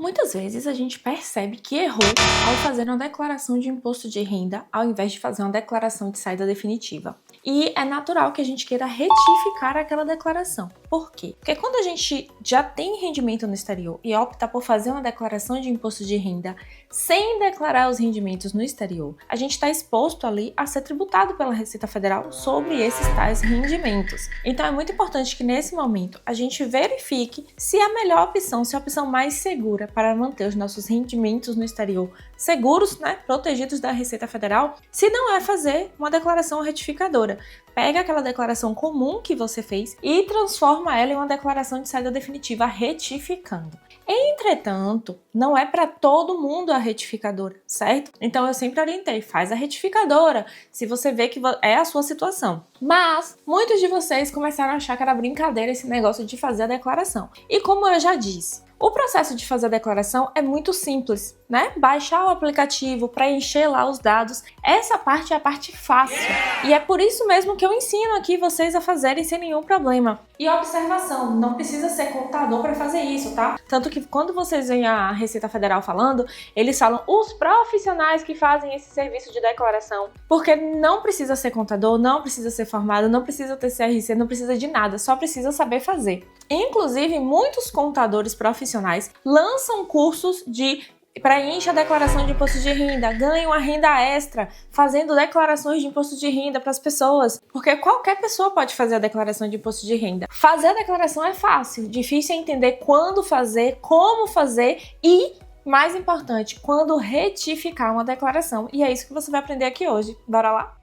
Muitas vezes a gente percebe que errou ao fazer uma declaração de imposto de renda, ao invés de fazer uma declaração de saída definitiva. E é natural que a gente queira retificar aquela declaração. Por quê? Porque quando a gente já tem rendimento no exterior e opta por fazer uma declaração de imposto de renda sem declarar os rendimentos no exterior, a gente está exposto ali a ser tributado pela Receita Federal sobre esses tais rendimentos. Então é muito importante que nesse momento a gente verifique se a melhor opção, se a opção mais segura para manter os nossos rendimentos no exterior seguros, protegidos da Receita Federal, se não é fazer uma declaração retificadora. Pega aquela declaração comum que você fez e transforma ela em uma declaração de saída definitiva retificando. Entretanto, não é para todo mundo a retificadora, certo? Então eu sempre orientei, faz a retificadora, se você vê que é a sua situação. Mas muitos de vocês começaram a achar que era brincadeira esse negócio de fazer a declaração. E como eu já disse, o processo de fazer a declaração é muito simples, Baixar o aplicativo, preencher lá os dados, essa parte é a parte fácil. E é por isso mesmo que eu ensino aqui vocês a fazerem sem nenhum problema. E observação, não precisa ser contador para fazer isso, tá? Tanto que quando vocês veem a Receita Federal falando, eles falam os profissionais que fazem esse serviço de declaração. Porque não precisa ser contador, não precisa ser formado, não precisa ter CRC, não precisa de nada, só precisa saber fazer. Inclusive, muitos contadores profissionais lançam cursos de preencha a declaração de imposto de renda, ganha uma renda extra, fazendo declarações de imposto de renda para as pessoas, porque qualquer pessoa pode fazer a declaração de imposto de renda. Fazer a declaração é fácil, difícil é entender quando fazer, como fazer e, mais importante, quando retificar uma declaração. E é isso que você vai aprender aqui hoje. Bora lá?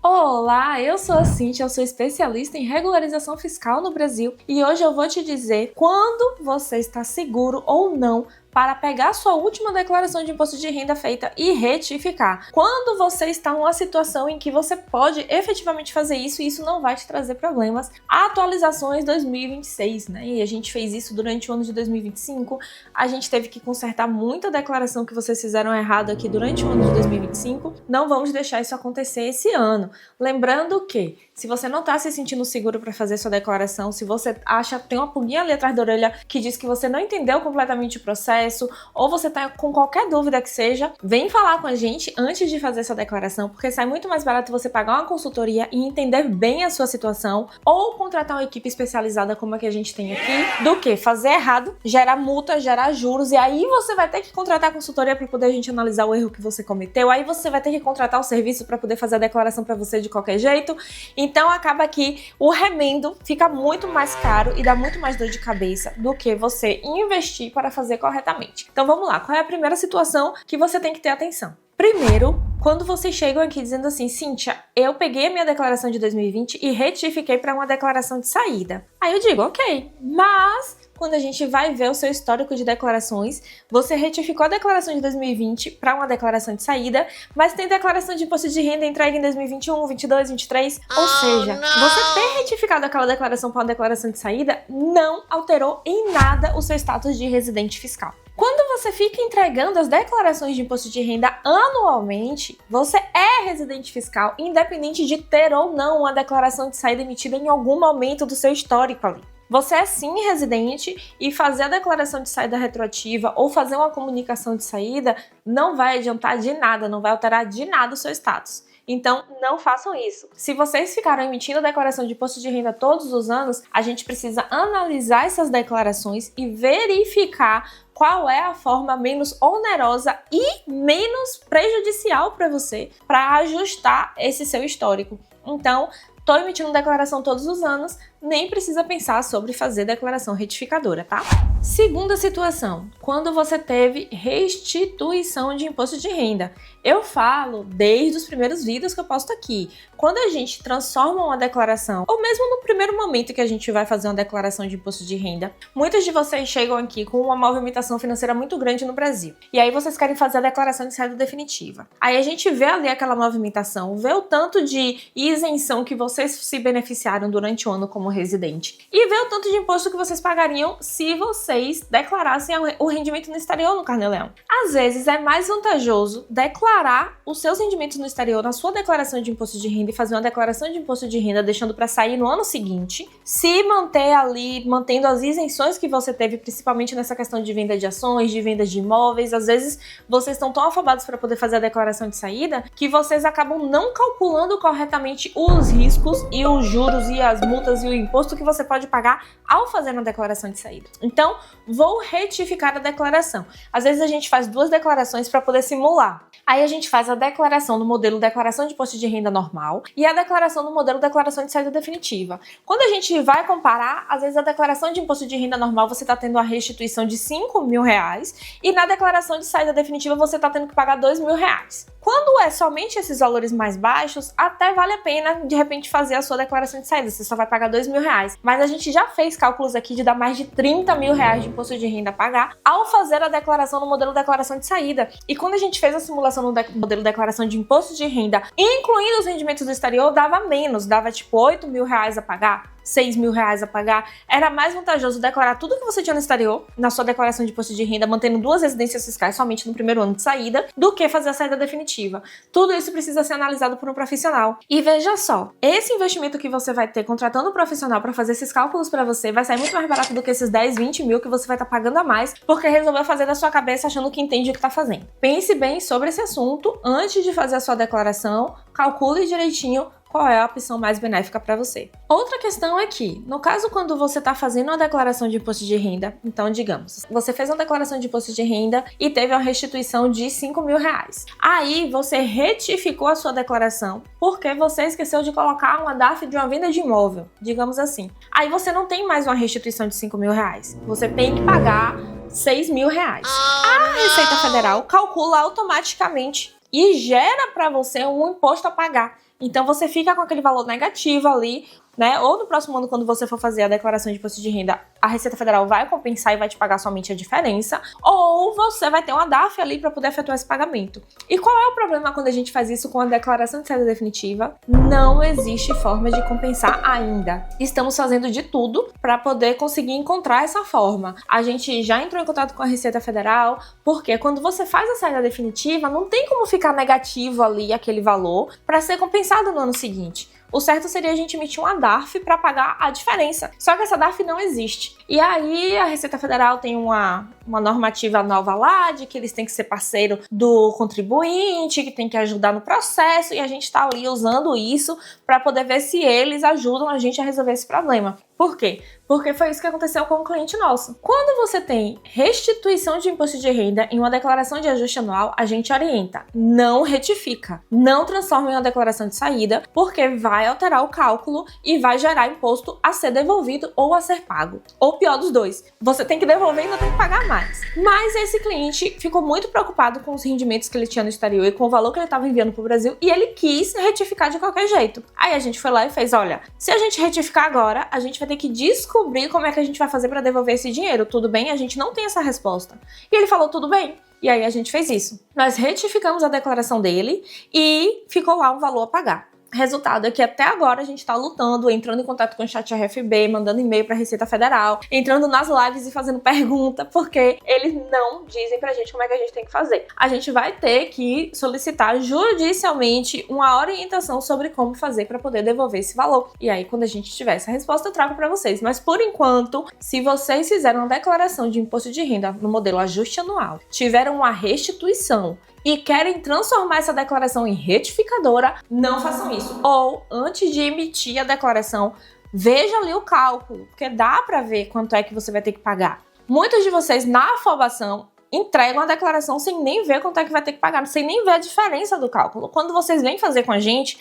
Olá, eu sou a Cíntia, eu sou especialista em regularização fiscal no Brasil e hoje eu vou te dizer quando você está seguro ou não para pegar sua última declaração de imposto de renda feita e retificar. Quando você está numa situação em que você pode efetivamente fazer isso e isso não vai te trazer problemas. Atualizações 2026, E a gente fez isso durante o ano de 2025. A gente teve que consertar muita declaração que vocês fizeram errado aqui durante o ano de 2025. Não vamos deixar isso acontecer esse ano. Lembrando que, se você não está se sentindo seguro para fazer sua declaração, se você acha que tem uma pulguinha ali atrás da orelha que diz que você não entendeu completamente o processo, ou você tá com qualquer dúvida que seja, vem falar com a gente antes de fazer essa declaração, porque sai muito mais barato você pagar uma consultoria e entender bem a sua situação, ou contratar uma equipe especializada como a que a gente tem aqui, do que fazer errado, gerar multa, gerar juros, e aí você vai ter que contratar a consultoria para poder a gente analisar o erro que você cometeu, aí você vai ter que contratar o serviço para poder fazer a declaração para você de qualquer jeito. Então acaba que o remendo fica muito mais caro e dá muito mais dor de cabeça do que você investir para fazer corretamente. Então vamos lá, qual é a primeira situação que você tem que ter atenção? Primeiro, quando vocês chegam aqui dizendo assim, Cíntia, eu peguei a minha declaração de 2020 e retifiquei para uma declaração de saída. Aí eu digo, ok, mas quando a gente vai ver o seu histórico de declarações, você retificou a declaração de 2020 para uma declaração de saída, mas tem declaração de imposto de renda entregue em 2021, 22, 23, ou seja, você ter retificado aquela declaração para uma declaração de saída não alterou em nada o seu status de residente fiscal. Quando você fica entregando as declarações de imposto de renda anualmente, você é residente fiscal, independente de ter ou não uma declaração de saída emitida em algum momento do seu histórico ali. Você é sim residente e fazer a declaração de saída retroativa ou fazer uma comunicação de saída não vai adiantar de nada, não vai alterar de nada o seu status. Então, não façam isso. Se vocês ficaram emitindo declaração de imposto de renda todos os anos, a gente precisa analisar essas declarações e verificar qual é a forma menos onerosa e menos prejudicial para você para ajustar esse seu histórico. Então, estou emitindo declaração todos os anos, nem precisa pensar sobre fazer declaração retificadora, tá? Segunda situação, quando você teve restituição de imposto de renda. Eu falo desde os primeiros vídeos que eu posto aqui. Quando a gente transforma uma declaração, ou mesmo no primeiro momento que a gente vai fazer uma declaração de imposto de renda, muitos de vocês chegam aqui com uma movimentação financeira muito grande no Brasil. E aí vocês querem fazer a declaração de saída definitiva. Aí a gente vê ali aquela movimentação, vê o tanto de isenção que vocês se beneficiaram durante o ano como como residente. E ver o tanto de imposto que vocês pagariam se vocês declarassem o rendimento no exterior no Carnê-Leão. Às vezes é mais vantajoso declarar os seus rendimentos no exterior na sua declaração de imposto de renda e fazer uma declaração de imposto de renda deixando para sair no ano seguinte, se manter ali, mantendo as isenções que você teve, principalmente nessa questão de venda de ações, de venda de imóveis. Às vezes vocês estão tão afobados para poder fazer a declaração de saída que vocês acabam não calculando corretamente os riscos e os juros e as multas e o imposto que você pode pagar ao fazer uma declaração de saída. Então, vou retificar a declaração. Às vezes a gente faz duas declarações para poder simular. Aí a gente faz a declaração no modelo declaração de imposto de renda normal e a declaração no modelo declaração de saída definitiva. Quando a gente vai comparar, às vezes a declaração de imposto de renda normal você está tendo a restituição de R$5.000 e na declaração de saída definitiva você está tendo que pagar R$2.000. Quando é somente esses valores mais baixos, até vale a pena de repente fazer a sua declaração de saída, você só vai pagar R$2.000. Mas a gente já fez cálculos aqui de dar mais de R$30.000 de imposto de renda a pagar ao fazer a declaração no modelo declaração de saída. E quando a gente fez a simulação no modelo declaração de imposto de renda, incluindo os rendimentos do exterior, dava menos, dava tipo R$8.000 a pagar, R$6.000 a pagar. Era mais vantajoso declarar tudo que você tinha no exterior na sua declaração de imposto de renda, mantendo duas residências fiscais somente no primeiro ano de saída, do que fazer a saída definitiva. Tudo isso precisa ser analisado por um profissional. E veja só, esse investimento que você vai ter contratando um profissional para fazer esses cálculos para você vai sair muito mais barato do que esses 10, 20 mil que você vai estar pagando a mais, porque resolveu fazer da sua cabeça achando que entende o que está fazendo. Pense bem sobre esse assunto antes de fazer a sua declaração, calcule direitinho qual é a opção mais benéfica para você. Outra questão é que, no caso quando você está fazendo uma declaração de imposto de renda, então digamos, você fez uma declaração de imposto de renda e teve uma restituição de R$5.000. Aí você retificou a sua declaração porque você esqueceu de colocar uma DARF de uma venda de imóvel, digamos assim. Aí você não tem mais uma restituição de R$5.000, você tem que pagar R$6.000. A Receita Federal calcula automaticamente e gera para você um imposto a pagar. Então você fica com aquele valor negativo ali, né? Ou no próximo ano, quando você for fazer a declaração de imposto de renda, a Receita Federal vai compensar e vai te pagar somente a diferença, ou você vai ter uma DARF ali para poder efetuar esse pagamento. E qual é o problema quando a gente faz isso com a declaração de saída definitiva? Não existe forma de compensar ainda. Estamos fazendo de tudo para poder conseguir encontrar essa forma. A gente já entrou em contato com a Receita Federal, porque quando você faz a saída definitiva, não tem como ficar negativo ali aquele valor para ser compensado no ano seguinte. O certo seria a gente emitir uma DARF para pagar a diferença. Só que essa DARF não existe. E aí a Receita Federal tem uma normativa nova lá, de que eles têm que ser parceiro do contribuinte, que tem que ajudar no processo, e a gente está ali usando isso para poder ver se eles ajudam a gente a resolver esse problema. Por quê? Porque foi isso que aconteceu com um cliente nosso. Quando você tem restituição de imposto de renda em uma declaração de ajuste anual, a gente orienta, não retifica, não transforma em uma declaração de saída, porque vai alterar o cálculo e vai gerar imposto a ser devolvido ou a ser pago. Ou pior dos dois, você tem que devolver e ainda tem que pagar mais. Mas esse cliente ficou muito preocupado com os rendimentos que ele tinha no exterior e com o valor que ele estava enviando para o Brasil e ele quis retificar de qualquer jeito. Aí a gente foi lá e fez, olha, se a gente retificar agora, a gente vai ter que descobrir como é que a gente vai fazer para devolver esse dinheiro, tudo bem? A gente não tem essa resposta. E ele falou, tudo bem. E aí a gente fez isso. Nós retificamos a declaração dele e ficou lá um valor a pagar. Resultado é que até agora a gente tá lutando, entrando em contato com o chat RFB, mandando e-mail pra Receita Federal, entrando nas lives e fazendo pergunta, porque eles não dizem pra gente como é que a gente tem que fazer. A gente vai ter que solicitar judicialmente uma orientação sobre como fazer pra poder devolver esse valor. E aí, quando a gente tiver essa resposta, eu trago pra vocês. Mas, por enquanto, se vocês fizeram uma declaração de imposto de renda no modelo ajuste anual, tiveram uma restituição e querem transformar essa declaração em retificadora, não façam isso. Ou, antes de emitir a declaração, veja ali o cálculo, porque dá para ver quanto é que você vai ter que pagar. Muitos de vocês, na afobação, entregam a declaração sem nem ver quanto é que vai ter que pagar, sem nem ver a diferença do cálculo. Quando vocês vêm fazer com a gente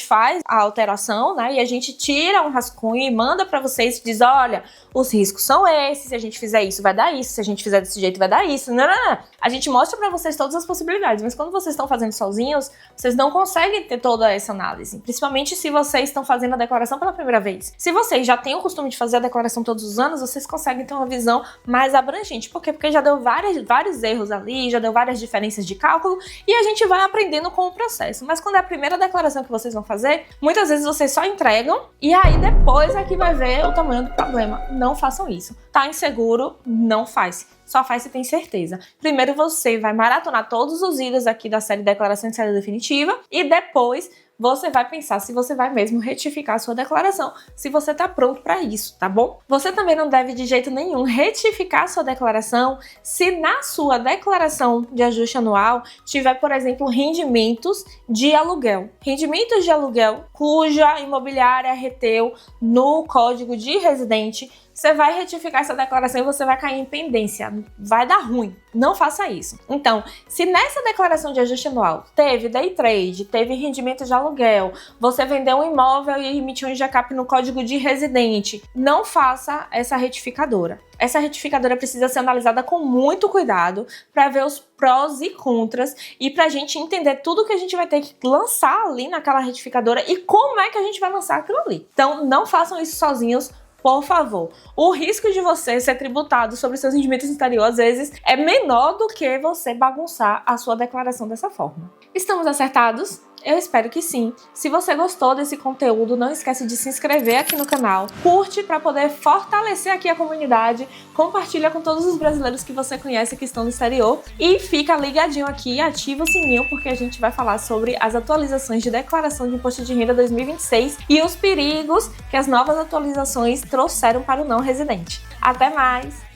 faz a alteração, né? E a gente tira um rascunho e manda para vocês e diz, olha, os riscos são esses, se a gente fizer isso vai dar isso, se a gente fizer desse jeito vai dar isso. Não. A gente mostra para vocês todas as possibilidades, mas quando vocês estão fazendo sozinhos, vocês não conseguem ter toda essa análise, principalmente se vocês estão fazendo a declaração pela primeira vez. Se vocês já têm o costume de fazer a declaração todos os anos, vocês conseguem ter uma visão mais abrangente. Por quê? Porque já deu várias vários erros ali, já deu várias diferenças de cálculo e a gente vai aprendendo com o processo. Mas quando é a primeira declaração que vocês vão fazer, muitas vezes vocês só entregam e aí depois é que vai ver o tamanho do problema. Não façam isso. Tá inseguro? Não faz. Só faz se tem certeza. Primeiro você vai maratonar todos os vídeos aqui da série Declaração de Saída Definitiva e depois você vai pensar se você vai mesmo retificar a sua declaração, se você está pronto para isso, tá bom? Você também não deve de jeito nenhum retificar a sua declaração se na sua declaração de ajuste anual tiver, por exemplo, rendimentos de aluguel. Rendimentos de aluguel cuja imobiliária reteu no código de residente. Você vai retificar essa declaração e você vai cair em pendência. Vai dar ruim. Não faça isso. Então, se nessa declaração de ajuste anual teve day trade, teve rendimento de aluguel, você vendeu um imóvel e emitiu um GCAP no código de residente, não faça essa retificadora. Essa retificadora precisa ser analisada com muito cuidado para ver os prós e contras e para a gente entender tudo que a gente vai ter que lançar ali naquela retificadora e como é que a gente vai lançar aquilo ali. Então, não façam isso sozinhos. Por favor, o risco de você ser tributado sobre seus rendimentos exteriores, às vezes, é menor do que você bagunçar a sua declaração dessa forma. Estamos acertados? Eu espero que sim. Se você gostou desse conteúdo, não esquece de se inscrever aqui no canal, curte para poder fortalecer aqui a comunidade, compartilha com todos os brasileiros que você conhece que estão no exterior e fica ligadinho aqui e ativa o sininho porque a gente vai falar sobre as atualizações de declaração de imposto de renda 2026 e os perigos que as novas atualizações trouxeram para o não residente. Até mais!